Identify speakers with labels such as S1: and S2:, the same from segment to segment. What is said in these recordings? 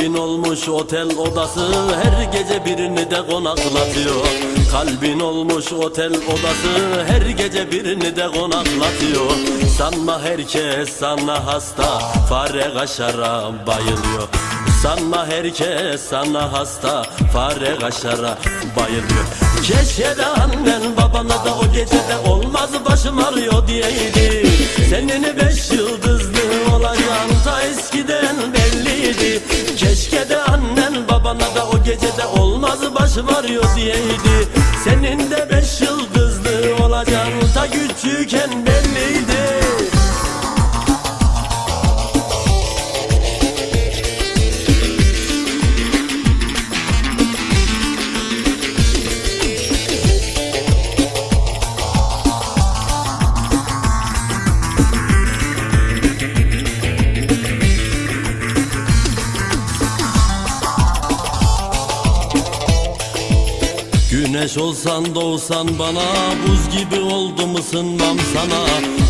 S1: Kalbin olmuş otel odası, her gece birini de konaklatıyor. Kalbin olmuş otel odası, her gece birini de konaklatıyor. Sanma herkes sana hasta, fare kaşara bayılıyor. Sanma herkes sana hasta, fare kaşara bayılıyor. Keşke de annen babana da o gecede olmaz başım ağrıyor diyeydi. Senin 5 yıldızlı olacağın ta eskiden belliydi. Keşke de annen babana da o gecede olmaz başım ağrıyor diyeydi. Senin de 5 yıldızlı olacağın ta küçükken belliydi. Güneş olsan doğsan bana, buz gibi oldum ısınmam sana.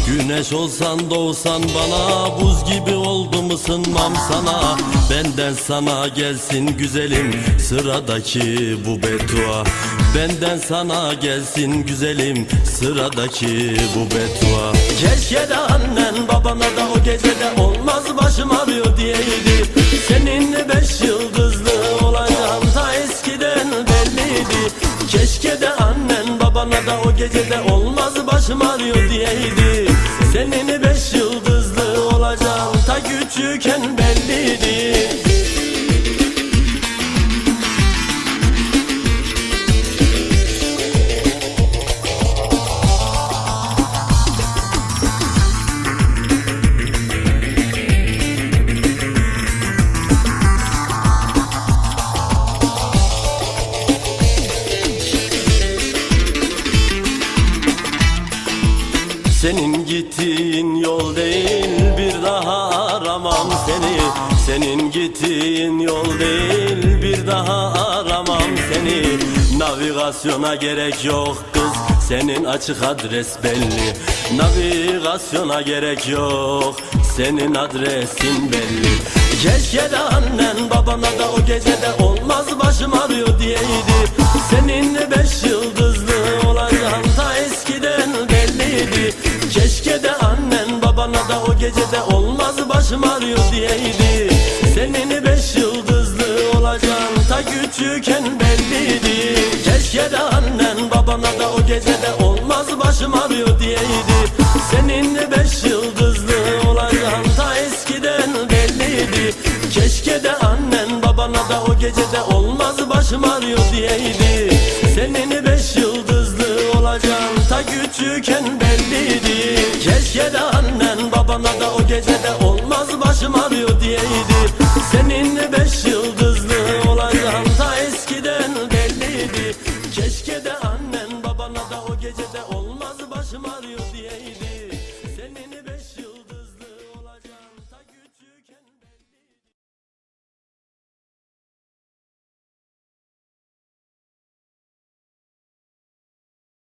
S1: Güneş olsan doğsan bana, buz gibi oldum ısınmam sana. Benden sana gelsin güzelim, sıradaki bu beddua. Benden sana gelsin güzelim, sıradaki bu beddua. Keşke de annen babana da o gecede olmaz başım ağrıyor diyeydi. Senin 5 yıldızlı olacağın ta eskiden belliydi. Keşke de annen babana da o gecede olmaz başım ağrıyor diyeydi. Senin 5 yıldızlı olacağın ta küçükken belliydi. Senin gittiğin yol değil, bir daha aramam seni. Senin gittiğin yol değil, bir daha aramam seni. Navigasyona gerek yok kız, senin açık adres belli. Navigasyona gerek yok, senin adresin belli. Keşke de annen babana da o gecede olmaz başım ağrıyor diyeydi. Senin 5 yıldızlı olacağın ta eskiden belliydi. Keşke de annen babana da o gecede olmaz başım ağrıyor diyeydi. Senin 5 yıldızlı olacağın ta küçükken belliydi. Keşke de annen babana da o gecede olmaz başım ağrıyor diyeydi. Senin 5 yıldızlı olacağın ta eskiden belliydi. Keşke de annen babana da o gecede olmaz başım ağrıyor diyeydi. Senin 5 yıldızlı olacağın ta küçükken belliydi. Keşke de annen babana da o gecede olmaz başım ağrıyor diyeydi. Senin 5 yıldızlı